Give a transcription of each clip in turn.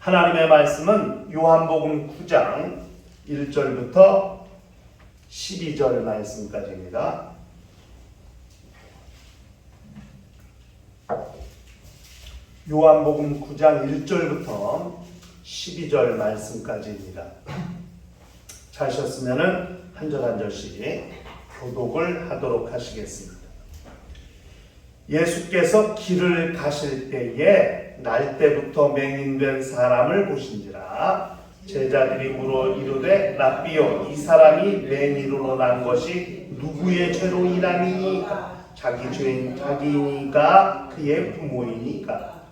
하나님의 말씀은 요한복음 9장 1절부터 12절 말씀까지입니다. 요한복음 9장 1절부터 12절 말씀까지입니다. 찾으셨으면 한 절 한 절씩 교독을 하도록 하시겠습니다. 예수께서 길을 가실 때에 날 때부터 맹인된 사람을 보신지라. 제자들이 물어 이르되 랍비여, 이 사람이 맹인으로 난 것이 누구의 죄로 인함이니까? 자기 죄인 자기니까 그의 부모이니까?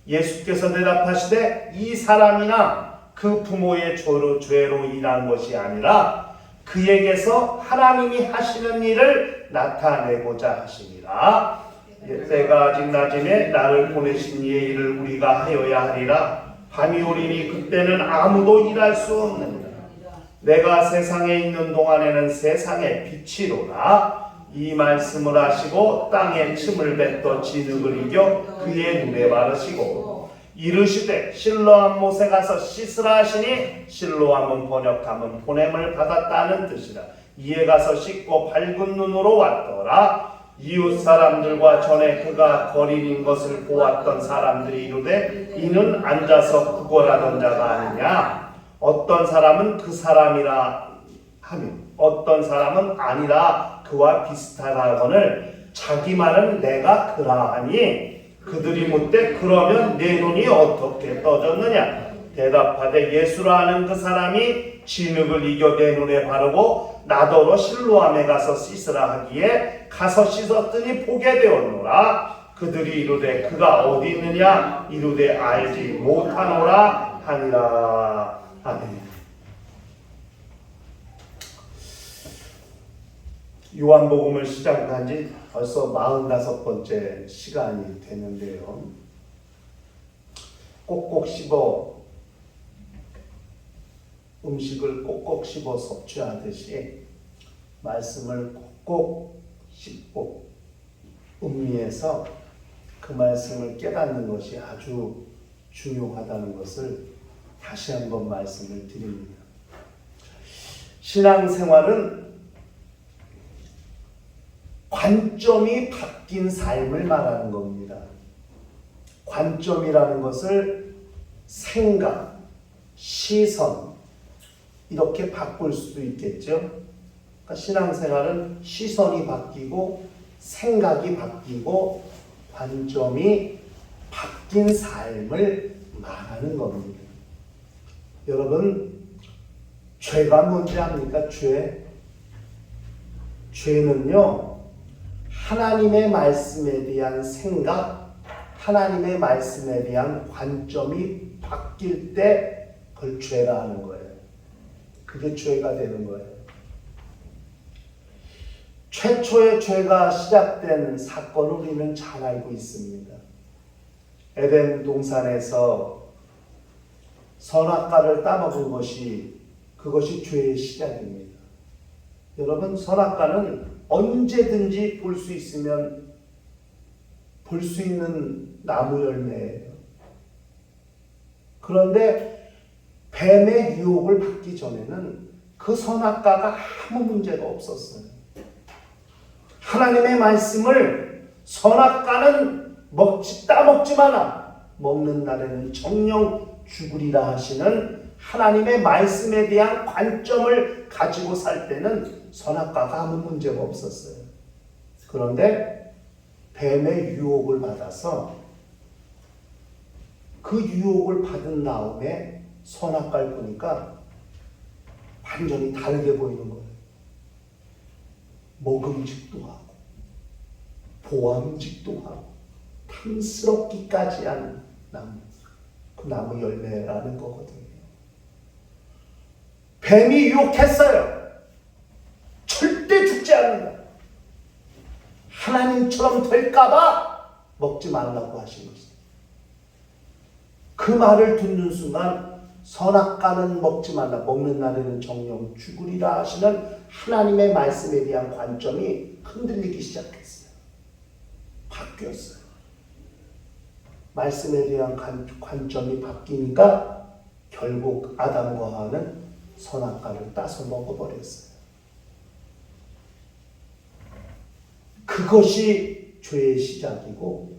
예수께서 대답하시되 이 사람이나 그 부모의 죄로 인한 것이 아니라 그에게서 하나님이 하시는 일을 나타내고자 하시니라. 때가 아직 낮음에 나를 보내신 이의 일을 우리가 하여야 하리라. 밤이 오리니 그때는 아무도 일할 수 없느니라. 내가 세상에 있는 동안에는 세상의 빛이로라. 이 말씀을 하시고 땅에 침을 뱉어 진흙을 이겨 그의 눈에 바르시고 이르시되 실로암 못에 가서 씻으라 하시니, 실로암은 번역하면 보냄을 받았다는 뜻이라. 이에 가서 씻고 밝은 눈으로 왔더라. 이웃 사람들과 전에 그가 거린인 것을 보았던 사람들이 이르되 이는 앉아서 구걸하던 자가 아니냐? 어떤 사람은 그 사람이라 하며 어떤 사람은 아니라 그와 비슷하다거늘 자기 말은 내가 그러하니 그들이 묻되 그러면 내 눈이 어떻게 떠졌느냐? 대답하되 예수라 하는 그 사람이 진흙을 이겨 내 눈에 바르고 나더러 실로암에 가서 씻으라 하기에 가서 씻었더니 보게 되었노라. 그들이 이르되 그가 어디 있느냐? 이르되 알지 못하노라 하니라. 아멘. 요한복음을 시작한 지 벌써 45번째 시간이 되는데요. 꼭꼭 씹어 음식을 꼭꼭 씹어 섭취하듯이 말씀을 꼭꼭 씹고 음미해서 그 말씀을 깨닫는 것이 아주 중요하다는 것을 다시 한번 말씀을 드립니다. 신앙생활은 관점이 바뀐 삶을 말하는 겁니다. 관점이라는 것을 생각, 시선 이렇게 바꿀 수도 있겠죠. 그러니까 신앙생활은 시선이 바뀌고 생각이 바뀌고 관점이 바뀐 삶을 말하는 겁니다. 여러분, 죄가 뭔지 압니까? 죄는요, 하나님의 말씀에 대한 생각, 하나님의 말씀에 대한 관점이 바뀔 때 그걸 죄라 하는 거예요. 그게 죄가 되는 거예요. 최초의 죄가 시작된 사건을 우리는 잘 알고 있습니다. 에덴 동산에서 선악과를 따먹은 그것이 죄의 시작입니다. 여러분, 선악과는 언제든지 볼 수 있으면 볼 수 있는 나무 열매예요. 그런데 뱀의 유혹을 받기 전에는 그 선악과가 아무 문제가 없었어요. 하나님의 말씀을 선악과는 따먹지 마라. 먹는 날에는 정령 죽으리라 하시는 하나님의 말씀에 대한 관점을 가지고 살 때는 선악과가 아무 문제가 없었어요. 그런데 뱀의 유혹을 받아서 그 유혹을 받은 다음에 선악과를 보니까 완전히 다르게 보이는 거예요. 먹음직도 하고 보암직도 하고 탐스럽기까지 한 나무, 그 나무 열매라는 거거든요. 뱀이 유혹했어요. 절대 죽지 않는다. 하나님처럼 될까봐 먹지 말라고 하신 것입니다. 그 말을 듣는 순간 선악과는 먹지 말라, 먹는 날에는 정령 죽으리라 하시는 하나님의 말씀에 대한 관점이 흔들리기 시작했어요. 바뀌었어요. 말씀에 대한 관점이 바뀌니까 결국 아담과 하와는 선악과를 따서 먹어버렸어요. 그것이 죄의 시작이고,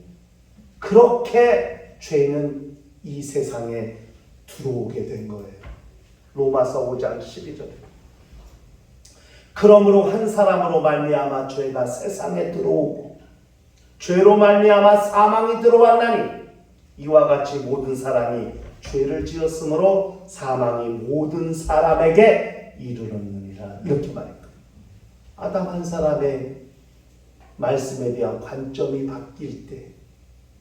그렇게 죄는 이 세상에 들어오게 된 거예요. 로마서 5장 12절. 그러므로 한 사람으로 말미암아 죄가 세상에 들어오고 죄로 말미암아 사망이 들어왔나니 이와 같이 모든 사람이 죄를 지었으므로 사망이 모든 사람에게 이르렀느니라. 이렇게 말했거든요. 아담 한 사람의 말씀에 대한 관점이 바뀔 때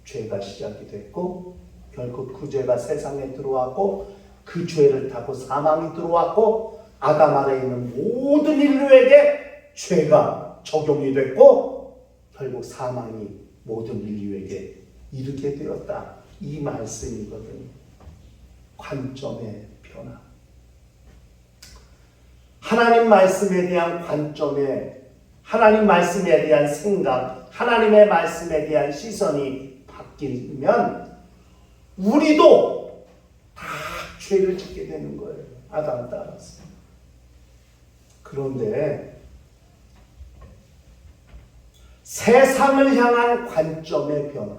죄가 시작이 됐고, 결국 그 죄가 세상에 들어왔고, 그 죄를 타고 사망이 들어왔고, 아담 아래에 있는 모든 인류에게 죄가 적용이 됐고, 결국 사망이 모든 인류에게 이르게 되었다. 이 말씀이거든요. 관점의 변화. 하나님 말씀에 대한 관점에, 하나님 말씀에 대한 생각, 하나님의 말씀에 대한 시선이 바뀌면 우리도 다 죄를 짓게 되는 거예요. 아담 따라서. 그런데 세상을 향한 관점의 변화,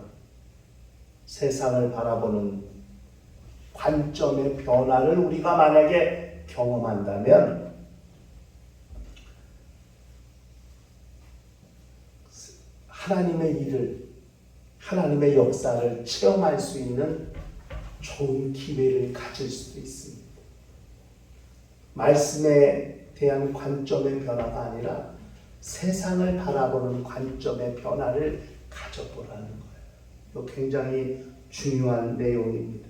세상을 바라보는 관점의 변화를 우리가 만약에 경험한다면 하나님의 일을, 하나님의 역사를 체험할 수 있는 좋은 기회를 가질 수도 있습니다. 말씀에 대한 관점의 변화가 아니라 세상을 바라보는 관점의 변화를 가져보라는 거예요. 이거 굉장히 중요한 내용입니다.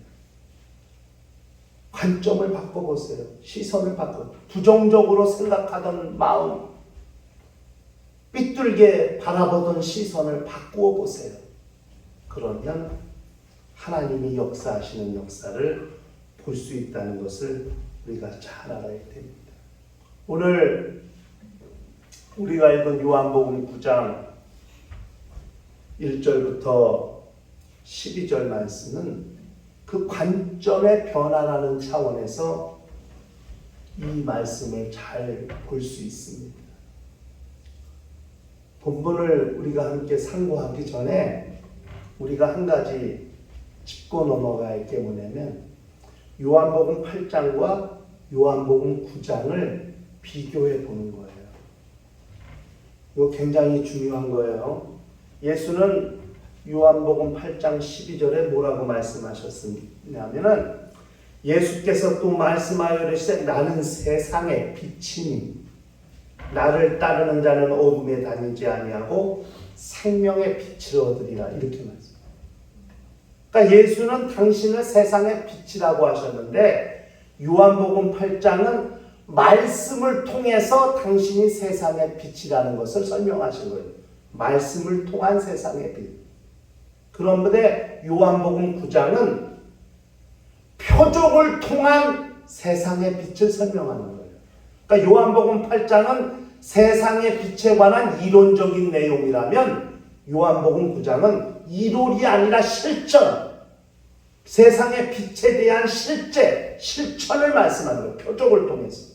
관점을 바꿔보세요. 시선을 바꿔. 부정적으로 생각하던 마음, 삐뚤게 바라보던 시선을 바꾸어 보세요. 그러면 하나님이 역사하시는 역사를 볼 수 있다는 것을 우리가 잘 알아야 됩니다. 오늘 우리가 읽은 요한복음 9장 1절부터 12절 말씀은 그 관점의 변화라는 차원에서 이 말씀을 잘 볼 수 있습니다. 본문을 우리가 함께 상고하기 전에 우리가 한 가지 짚고 넘어가야 할 게 뭐냐면 요한복음 8장과 요한복음 9장을 비교해 보는 거예요. 이거 굉장히 중요한 거예요. 예수는 요한복음 8장 12절에 뭐라고 말씀하셨냐면은 예수께서 또 말씀하여 이르시되 나는 세상의 빛이니 나를 따르는 자는 어둠에 다니지 아니하고 생명의 빛을 얻으리라. 이렇게 말씀. 그러니까 예수는 당신을 세상의 빛이라고 하셨는데 요한복음 8장은 말씀을 통해서 당신이 세상의 빛이라는 것을 설명하신 거예요. 말씀을 통한 세상의 빛. 그런데 요한복음 9장은 표적을 통한 세상의 빛을 설명하는 거예요. 그러니까 요한복음 8장은 세상의 빛에 관한 이론적인 내용이라면 요한복음 9장은 이론이 아니라 실천, 세상의 빛에 대한 실천을 말씀하는 거예요. 표적을 통해서.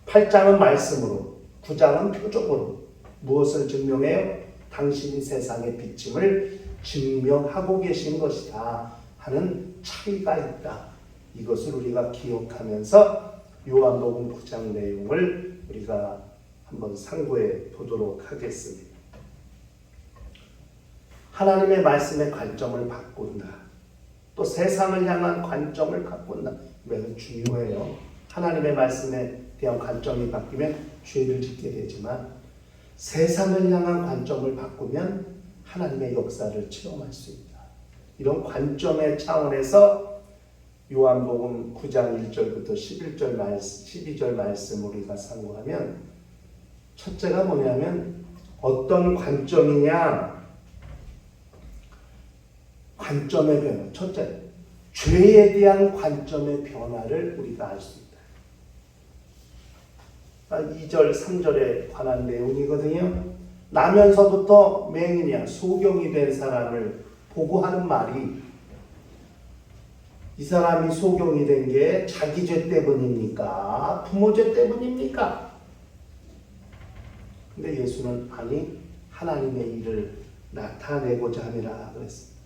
8장은 말씀으로, 9장은 표적으로. 무엇을 증명해요? 당신이 세상의 빛임을 증명하고 계신 것이다 하는 차이가 있다. 이것을 우리가 기억하면서 요한복음 9장 내용을 우리가 한번 상고해 보도록 하겠습니다. 하나님의 말씀의 관점을 바꾼다. 또 세상을 향한 관점을 바꾼다. 매우 중요해요. 하나님의 말씀에 대한 관점이 바뀌면 죄를 짓게 되지만 세상을 향한 관점을 바꾸면 하나님의 역사를 체험할 수 있다. 이런 관점의 차원에서 요한복음 9장 1절부터 12절 말씀 우리가 상고하면 첫째가 뭐냐면 어떤 관점이냐? 관점의 변화. 첫째, 죄에 대한 관점의 변화를 우리가 알 수 있다. 2절, 3절에 관한 내용이거든요. 나면서부터 맹인이야 소경이 된 사람을 보고 하는 말이 이 사람이 소경이 된 게 자기 죄 때문입니까? 부모 죄 때문입니까? 근데 예수는 아니, 하나님의 일을 나타내고자 함이라 그랬습니다.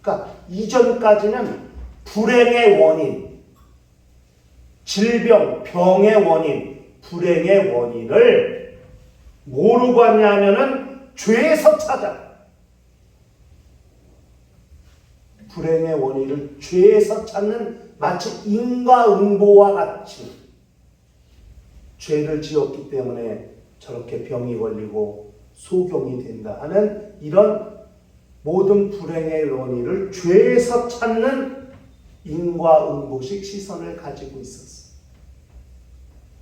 그러니까 이전까지는 불행의 원인, 질병, 병의 원인, 불행의 원인을 뭐로 봤냐면은 죄에서 찾아. 불행의 원인을 죄에서 찾는 마치 인과응보와 같이 죄를 지었기 때문에 저렇게 병이 걸리고 소경이 된다 하는 이런 모든 불행의 원인을 죄에서 찾는 인과응보식 시선을 가지고 있었어.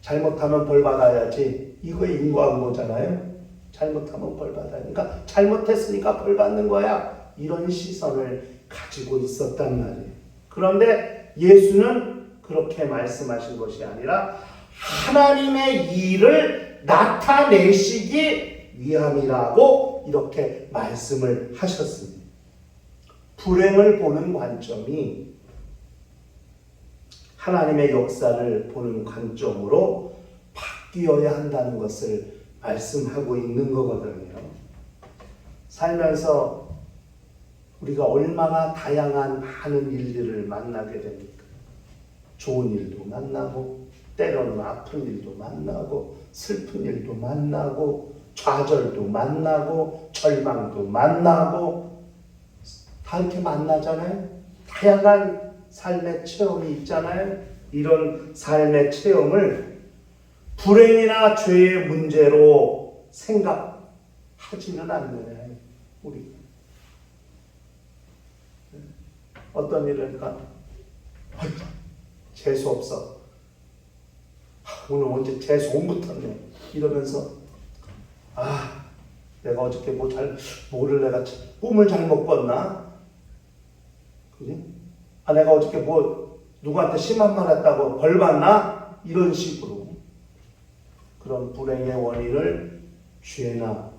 잘못하면 벌 받아야지. 이거 인과응보잖아요. 잘못하면 벌 받으니까 잘못했으니까 벌 받는 거야. 이런 시선을 가지고 있었단 말이에요. 그런데 예수는 그렇게 말씀하신 것이 아니라 하나님의 일을 나타내시기 위함이라고 이렇게 말씀을 하셨습니다. 불행을 보는 관점이 하나님의 역사를 보는 관점으로 바뀌어야 한다는 것을 말씀하고 있는 거거든요. 살면서 우리가 얼마나 다양한 많은 일들을 만나게 됩니까? 좋은 일도 만나고, 때로는 아픈 일도 만나고, 슬픈 일도 만나고, 좌절도 만나고, 절망도 만나고, 다 이렇게 만나잖아요. 다양한 삶의 체험이 있잖아요. 이런 삶의 체험을 불행이나 죄의 문제로 생각하지는 않는 우리가. 어떤 일이니까 재수 없어. 오늘 언제 재수 못 붙었네. 이러면서 내가 어저께 뭐를 내가 꿈을 잘못 꿨나? 그지? 내가 어저께 누구한테 심한 말 했다고 벌 받나? 이런 식으로 그런 불행의 원인을 죄나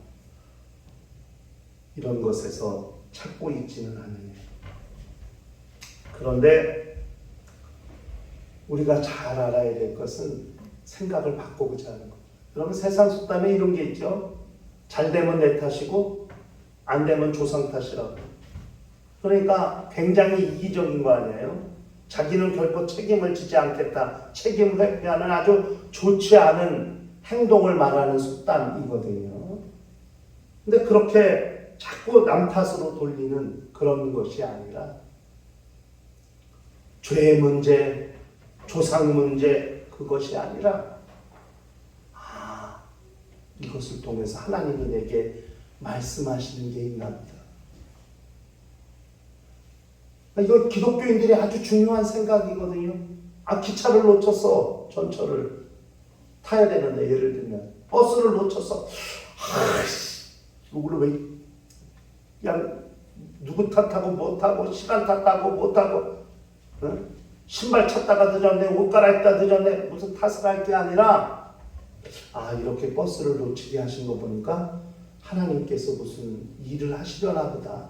이런 것에서 찾고 있지는 않으니. 그런데 우리가 잘 알아야 될 것은 생각을 바꿔보자는 것. 여러분 세상 속담에 이런 게 있죠. 잘 되면 내 탓이고 안 되면 조상 탓이라고. 그러니까 굉장히 이기적인 거 아니에요. 자기는 결코 책임을 지지 않겠다. 책임을 회피하는 아주 좋지 않은 행동을 말하는 속담이거든요. 근데 그렇게 자꾸 남 탓으로 돌리는 그런 것이 아니라 죄의 문제, 조상 문제 그것이 아니라 이것을 통해서 하나님이 내게 말씀하시는 게 있나 보다. 이거 기독교인들이 아주 중요한 생각이거든요. 기차를 놓쳤어. 전철을 타야 되는데 예를 들면 버스를 놓쳤어. 이거를 왜 그냥 누구 탓하고 못하고 시간 탓하고 못하고 신발 찾다가 늦었네, 옷 갈아입다 늦었네, 무슨 탓을 할 게 아니라 이렇게 버스를 놓치게 하신 거 보니까 하나님께서 무슨 일을 하시려나 보다.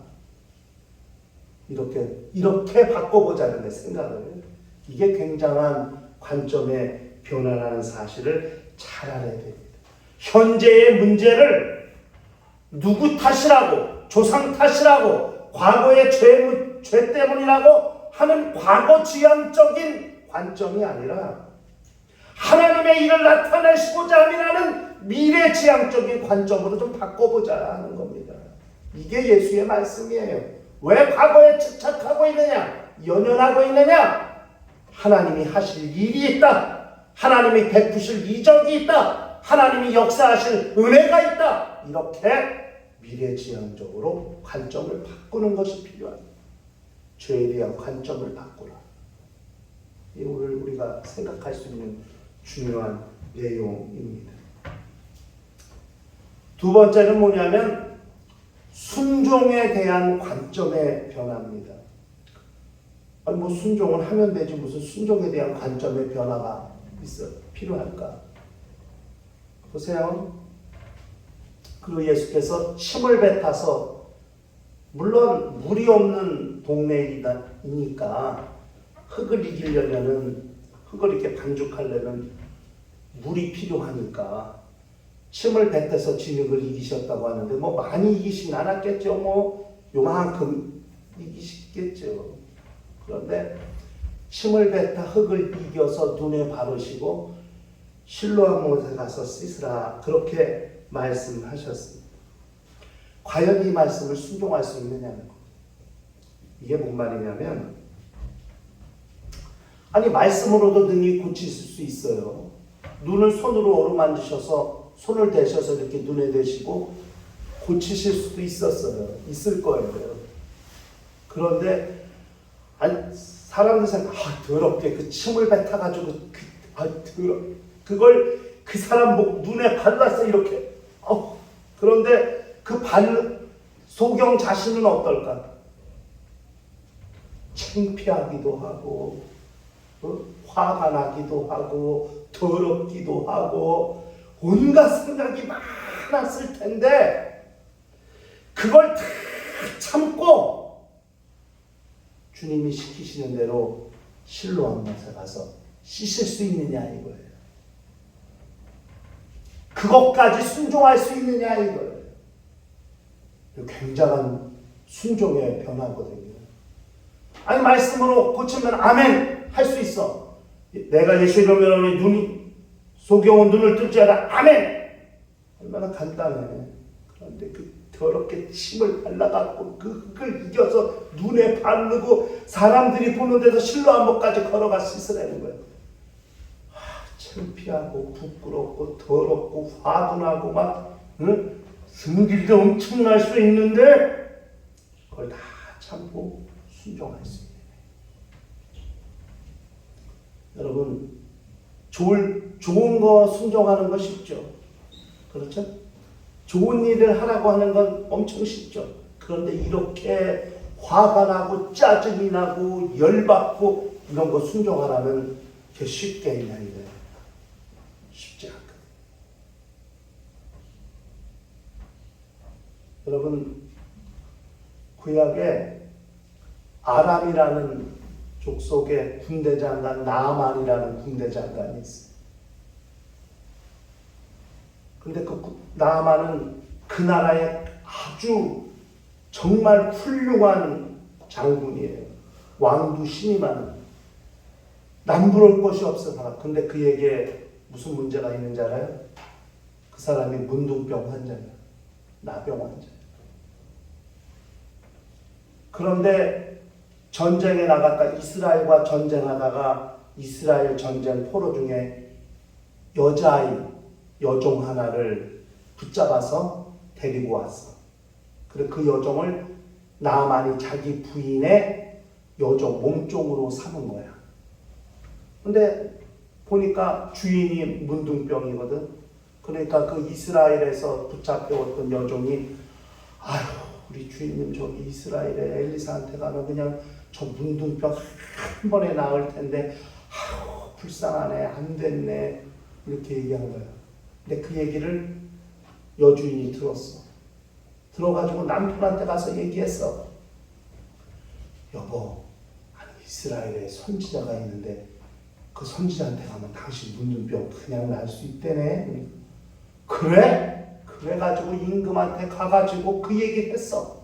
이렇게 바꿔보자는 내 생각을. 이게 굉장한 관점의 변화라는 사실을 잘 알아야 됩니다. 현재의 문제를 누구 탓이라고, 조상 탓이라고, 과거의 죄 때문이라고 하는 과거 지향적인 관점이 아니라 하나님의 일을 나타내시고자 함이라는 미래 지향적인 관점으로 좀 바꿔보자 하는 겁니다. 이게 예수의 말씀이에요. 왜 과거에 집착하고 있느냐? 연연하고 있느냐? 하나님이 하실 일이 있다. 하나님이 베푸실 이적이 있다. 하나님이 역사하실 은혜가 있다. 이렇게 미래지향적으로 관점을 바꾸는 것이 필요합니다. 죄에 대한 관점을 바꾸라. 이 오늘 우리가 생각할 수 있는 중요한 내용입니다. 두 번째는 뭐냐면 순종에 대한 관점의 변화입니다. 순종을 하면 되지 무슨 순종에 대한 관점의 변화가 필요할까? 보세요. 그리고 예수께서 침을 뱉어서 물론 물이 없는 동네이니까 흙을 이기려면은 흙을 이렇게 반죽하려면 물이 필요하니까 침을 뱉어서 진흙을 이기셨다고 하는데 뭐 많이 이기진 않았겠죠. 뭐 요만큼 이기시겠죠. 그런데 침을 뱉어 흙을 이겨서 눈에 바르시고 실로암 못에 가서 씻으라 그렇게 말씀하셨습니다. 과연 이 말씀을 순종할 수 있느냐는 거. 이게 뭔 말이냐면 아니 말씀으로도 능히 고치실 수 있어요. 눈을 손으로 어루만지셔서 손을 대셔서 이렇게 눈에 대시고 고치실 수도 있을 거예요. 그런데 아니 사람들 생각 더럽게 그 침을 뱉어가지고 그걸 그 사람 눈에 발랐어 이렇게. 그런데 그 소경 자신은 어떨까? 창피하기도 하고 화가 나기도 하고 더럽기도 하고 온갖 생각이 많았을 텐데 그걸 다 참고 주님이 시키시는 대로 실로암 못에 가서 씻을 수 있느냐 이거예요. 그것까지 순종할 수 있느냐 이거예요. 굉장한 순종의 변화거든요. 아니 말씀으로 고치면 아멘 할 수 있어. 내가 예수 이름으로 눈이 소경은 눈을 뜰지 알아 아멘. 얼마나 간단해. 그런데 그 더럽게 침을 발라갖고 그 흙을 이겨서 눈에 바르고 사람들이 보는 데서 실로암 못까지 걸어가 씻으라는 거예요. 창피하고 부끄럽고 더럽고 화도 나고 막 승질도 엄청날 수 있는데 그걸 다 참고 순종할 수 있는 여러분 좋은 거 순종하는 거 쉽죠. 그렇죠? 좋은 일을 하라고 하는 건 엄청 쉽죠. 그런데 이렇게 화가 나고 짜증이 나고 열받고 이런 거 순종하라면 그게 쉽게 있냐 이거예요. 쉽지 않거든요. 여러분 구약에 아람이라는 족속의 군대장관 나아만이라는 군대장관이 있어요. 근데 그 나아만은 그 나라의 아주 정말 훌륭한 장군이에요. 왕도 신임하는. 남부러울 것이 없어. 근데 그에게 무슨 문제가 있는지 알아요? 그 사람이 문둥병 환자예요. 나병 환자예요. 그런데 전쟁에 나갔다 이스라엘과 전쟁하다가 이스라엘 전쟁 포로 중에 여자아이 여종 하나를 붙잡아서 데리고 왔어. 그래서 그 여종을 나아만이 자기 부인의 여종 몸종으로 삼은 거야. 근데 보니까 주인이 문둥병이거든. 그러니까 그 이스라엘에서 붙잡혀왔던 여종이 아유 우리 주인님 저기 이스라엘의 엘리사한테 가면 그냥 저 문둥병 한 번에 나을 텐데 아유 불쌍하네 안 됐네 이렇게 얘기한 거야. 근데 그 얘기를 여주인이 들었어. 들어가지고 남편한테 가서 얘기했어. 여보, 아니 이스라엘에 선지자가 있는데 그 선지자한테 가면 당신 문둥병 그냥 날 수 있대네. 그래? 그래가지고 임금한테 가가지고 그 얘기 했어.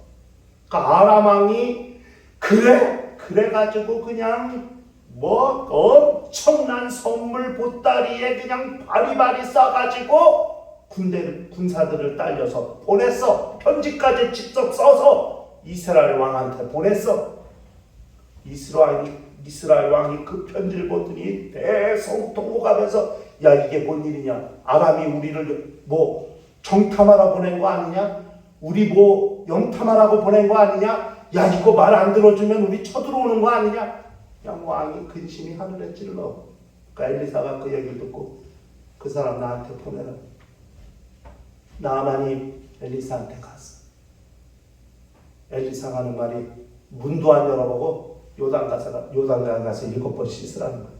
그러니까 아람 왕이 그래가지고 그냥 뭐 엄청난 선물 보따리에 그냥 바리바리 싸가지고 군사들을 딸려서 보냈어. 편지까지 직접 써서 이스라엘 왕한테 보냈어. 이스라엘 왕이 그 편지를 보더니 대성통곡하면서 야 이게 뭔 일이냐. 아람이 우리를 뭐 정탐하러 보낸 거 아니냐. 우리 뭐 영탐하라고 보낸 거 아니냐. 야 이거 말 안 들어주면 우리 쳐들어오는 거 아니냐. 그냥 왕이 근심이 하늘에 찔러. 그러니까 엘리사가 그 얘기를 듣고 그 사람 나한테 보내라. 나아만이 엘리사한테 갔어. 엘리사가 하는 말이 문도 안 열어보고 요단강 가서 7번 씻으라는 거예요.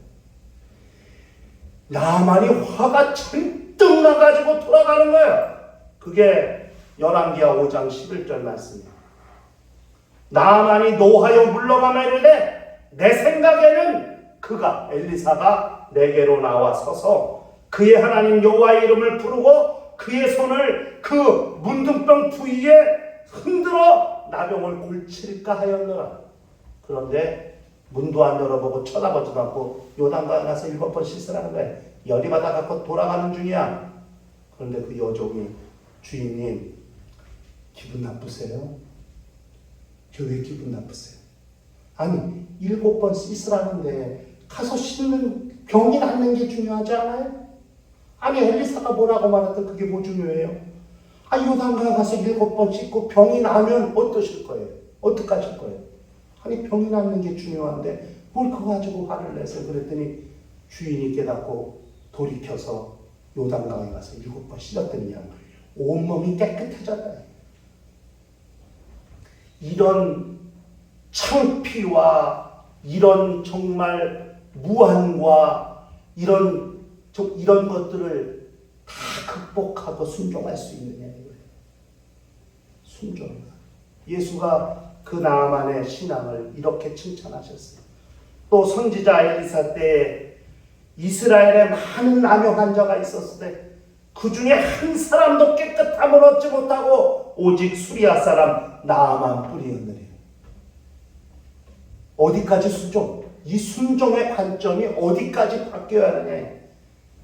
나아만이 화가 잔뜩 나가지고 돌아가는 거예요. 그게 열왕기하 5장 11절 말씀이에요. 나아만이 노하여 물러가며 이르되 내 생각에는 엘리사가 내게로 나와 서서 그의 하나님 여호와의 이름을 부르고 그의 손을 그 문둥병 부위에 흔들어 나병을 고칠까 하였노라. 그런데 문도 안 열어보고 쳐다보지도 않고 요단강에 가서 7번 씻으라는 거예요. 열이 받아갖고 돌아가는 중이야. 그런데 그 여종이 주인님 기분 나쁘세요? 저 왜 기분 나쁘세요? 아니 7번 씻으라는데 가서 씻는 병이 낫는 게 중요하지 않아요? 아니 엘리사가 뭐라고 말했든 그게 뭐 중요해요? 요단강에 가서 7번 씻고 병이 나면 어떠실 거예요? 어떡하실 거예요? 아니 병이 낫는 게 중요한데 뭘 그거 가지고 화를 내세요? 그랬더니 주인이 깨닫고 돌이켜서 요단강에 가서 7번 씻었더니 온몸이 깨끗해졌다. 이런 창피와 이런 정말 무한과 이런 것들을 다 극복하고 순종할 수 있느냐 이거예요. 순종. 예수가 그 나아만의 신앙을 이렇게 칭찬하셨어요. 또 선지자 엘리사 때 이스라엘에 많은 나병 환자가 있었을 때 그 중에 한 사람도 깨끗함을 얻지 못하고 오직 수리아 사람 나아만 뿐이었느니라. 어디까지 순종? 이 순종의 관점이 어디까지 바뀌어야 하느냐.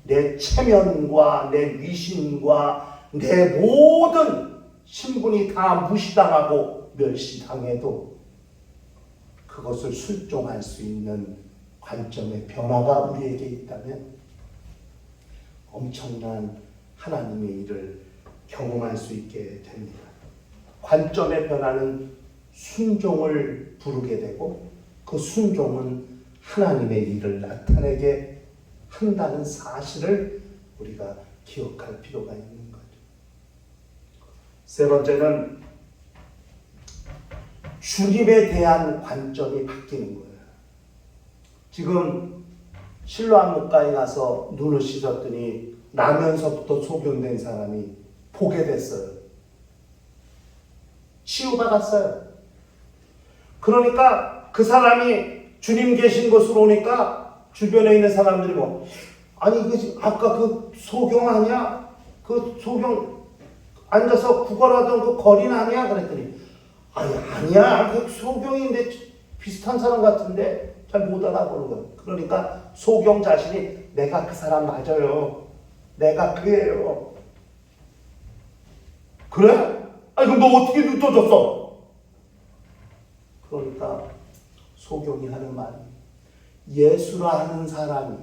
내 체면과 내 위신과 내 모든 신분이 다 무시당하고 멸시당해도 그것을 순종할 수 있는 관점의 변화가 우리에게 있다면 엄청난 하나님의 일을 경험할 수 있게 됩니다. 관점의 변화는 순종을 부르게 되고 그 순종은 하나님의 일을 나타내게 한다는 사실을 우리가 기억할 필요가 있는 거죠. 세 번째는 주님에 대한 관점이 바뀌는 거예요. 지금 실로암 목가에 가서 눈을 씻었더니 나면서부터 소변된 사람이 보게 됐어요. 치유받았어요. 그러니까 그 사람이 주님 계신 곳으로 오니까 주변에 있는 사람들이 아니 아까 그 소경 아니야? 그 소경 앉아서 구걸하던 그 거린 아니야? 그랬더니 아니야 그 소경인데 비슷한 사람 같은데 잘 못 알아보는 거예요. 그러니까 소경 자신이 내가 그 사람 맞아요. 내가 그예요. 그래? 그럼 너 어떻게 눈 떠졌어? 그러니까 소경이 하는 말이 예수라 하는 사람이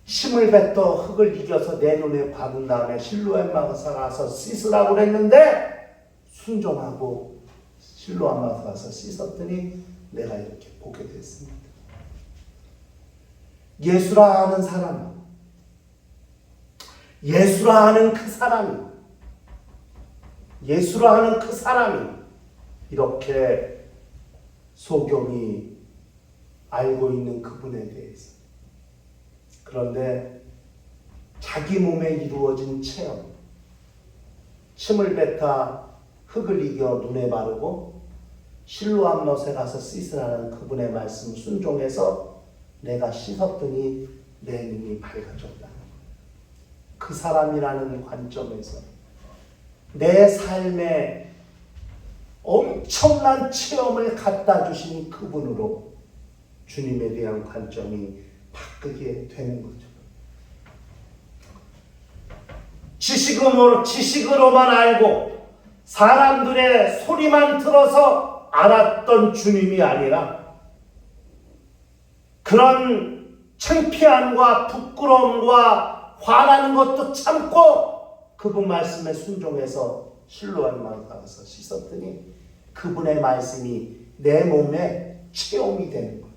힘을 뱉어 흙을 이겨서 내 눈에 박은 다음에 실로암 마가사 가서 씻으라고 그랬는데 순종하고 실로암 마가사 가서 씻었더니 내가 이렇게 보게 됐습니다. 예수라 하는 사람, 예수라 하는 그 사람이, 예수라 하는 그 사람이 이렇게 소경이 알고 있는 그분에 대해서. 그런데 자기 몸에 이루어진 체험, 침을 뱉어 흙을 이겨 눈에 바르고 실로암 못에 가서 씻으라는 그분의 말씀 순종해서 내가 씻었더니 내 눈이 밝아졌다. 그 사람이라는 관점에서 내 삶에 엄청난 체험을 갖다 주신 그분으로 주님에 대한 관점이 바뀌게 되는 거죠. 지식으로만 알고 사람들의 소리만 들어서 알았던 주님이 아니라 그런 창피함과 부끄러움과 화나는 것도 참고 그분 말씀에 순종해서 실로암에 가서 씻었더니 그분의 말씀이 내 몸에 체험이 되는 거예요.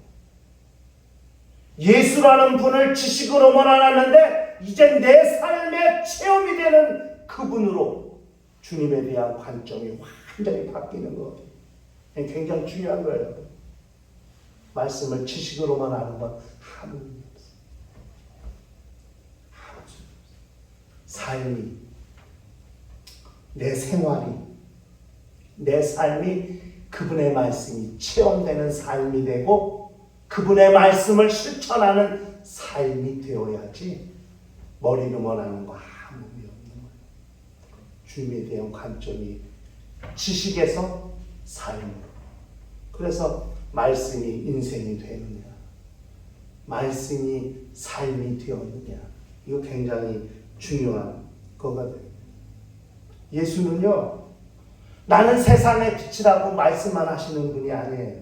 예수라는 분을 지식으로만 알았는데 이제 내 삶에 체험이 되는 그분으로 주님에 대한 관점이 완전히 바뀌는 거예요. 굉장히 중요한 거예요. 말씀을 지식으로만 아는 건 아무 의미 없어요. 삶이, 내 생활이, 내 삶이 그분의 말씀이 체험되는 삶이 되고 그분의 말씀을 실천하는 삶이 되어야지 머리로만 하는 거 아무 의미 없는 거예요. 주님에 대한 관점이 지식에서 삶으로. 그래서 말씀이 인생이 되느냐, 말씀이 삶이 되었느냐, 이거 굉장히 중요한 거가 돼요. 예수는요, 나는 세상의 빛이라고 말씀만 하시는 분이 아니에요.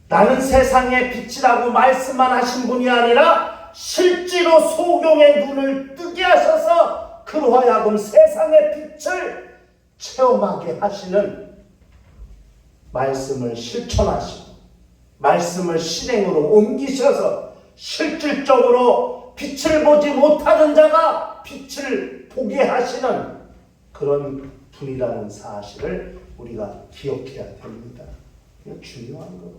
나는 세상의 빛이라고 말씀만 하신 분이 아니라 실제로 소경의 눈을 뜨게 하셔서 그로 하여금 세상의 빛을 체험하게 하시는, 말씀을 실천하시고 말씀을 실행으로 옮기셔서 실질적으로 빛을 보지 못하는 자가 빛을 보게 하시는 그런 분이라는 사실을 우리가 기억해야 됩니다. 이거 중요한 거예요.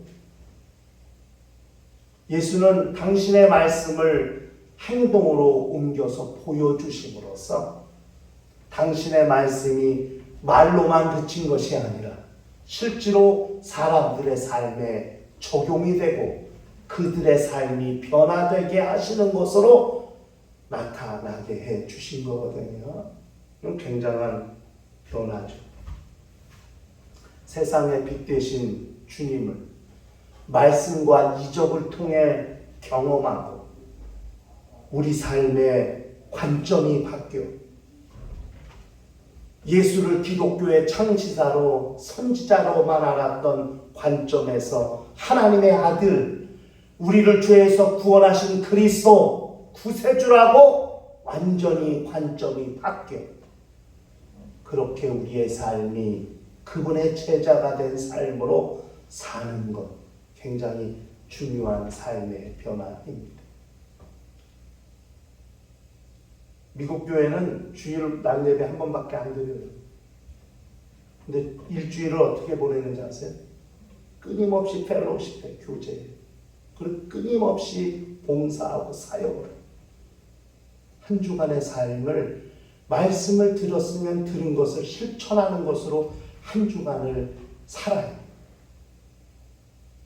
예수는 당신의 말씀을 행동으로 옮겨서 보여주심으로써 당신의 말씀이 말로만 그친 것이 아니라 실제로 사람들의 삶에 적용이 되고 그들의 삶이 변화되게 하시는 것으로 나타나게 해 주신 거거든요. 이건 굉장한 변화죠. 세상의 빛 되신 주님을 말씀과 이적을 통해 경험하고 우리 삶의 관점이 바뀌어 예수를 기독교의 창시자로 선지자로만 알았던 관점에서 하나님의 아들, 우리를 죄에서 구원하신 그리스도 구세주라고 완전히 관점이 바뀌어 그렇게 우리의 삶이 그분의 제자가 된 삶으로 사는 것, 굉장히 중요한 삶의 변화입니다. 미국 교회는 주일 낮 예배 한 번밖에 안 드려요. 근데 일주일을 어떻게 보내는지 아세요? 끊임없이 펠로우십에 교제해요. 그리고 끊임없이 봉사하고 사역을 해요. 한 주간의 삶을 말씀을 들었으면 들은 것을 실천하는 것으로 한 주간을 살아요.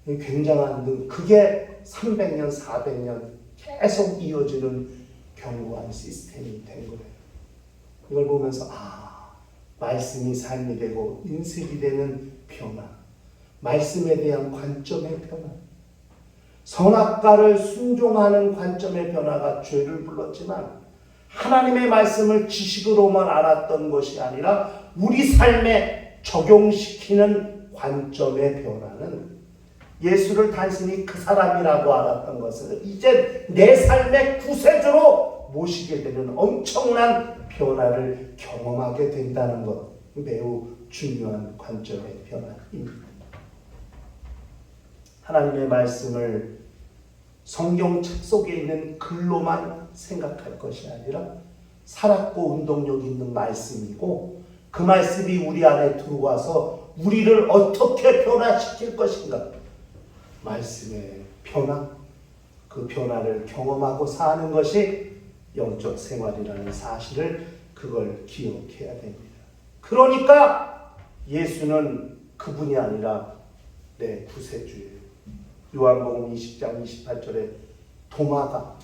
굉장한, 그게 300년, 400년 계속 이어지는 견고한 시스템이 된 거예요. 이걸 보면서 말씀이 삶이 되고 인생이 되는 변화, 말씀에 대한 관점의 변화, 선악과를 순종하는 관점의 변화가 죄를 불렀지만 하나님의 말씀을 지식으로만 알았던 것이 아니라 우리 삶에 적용시키는 관점의 변화는 예수를 단순히 그 사람이라고 알았던 것을 이제 내 삶의 구세주로 모시게 되는 엄청난 변화를 경험하게 된다는 것, 매우 중요한 관점의 변화입니다. 하나님의 말씀을 성경책 속에 있는 글로만 생각할 것이 아니라 살았고 운동력 있는 말씀이고 그 말씀이 우리 안에 들어와서 우리를 어떻게 변화시킬 것인가, 말씀의 변화, 그 변화를 경험하고 사는 것이 영적 생활이라는 사실을 그걸 기억해야 됩니다. 그러니까 예수는 그분이 아니라 내 구세주예요. 요한복음 20장 28절에 도마가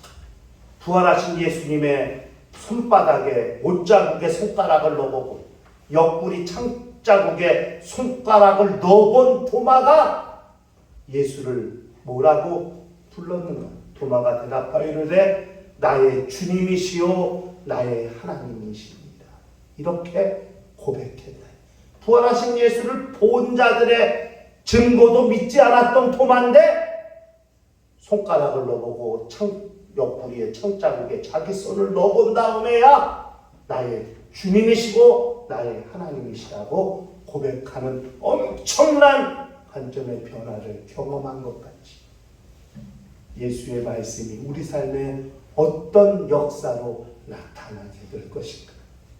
부활하신 예수님의 손바닥에 못자국에 손가락을 넣어보고 옆구리 창자국에 손가락을 넣어본 도마가 예수를 뭐라고 불렀는가? 도마가 대답하여 이르되 나의 주님이시요 나의 하나님이십니다. 이렇게 고백했다. 부활하신 예수를 본 자들의 증거도 믿지 않았던 도마인데 손가락을 넣어보고 옆구리에 창자국에 자기 손을 넣어본 다음에야 나의 주님이시고 나의 하나님이시라고 고백하는 엄청난 관점의 변화를 경험한 것 같이 예수의 말씀이 우리 삶에 어떤 역사로 나타나게 될 것인가,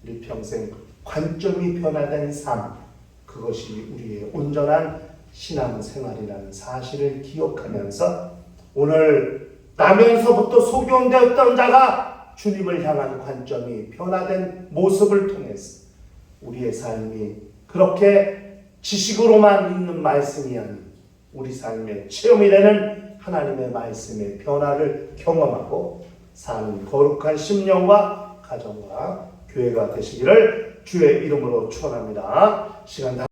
우리 평생 관점이 변화된 삶, 그것이 우리의 온전한 신앙생활이라는 사실을 기억하면서 오늘 나면서부터 소경되었던 자가 주님을 향한 관점이 변화된 모습을 통해서 우리의 삶이 그렇게 지식으로만 있는 말씀이 아닌 우리 삶의 체험이 되는 하나님의 말씀의 변화를 경험하고 사는 거룩한 심령과 가정과 교회가 되시기를 주의 이름으로 축원합니다. 시간 다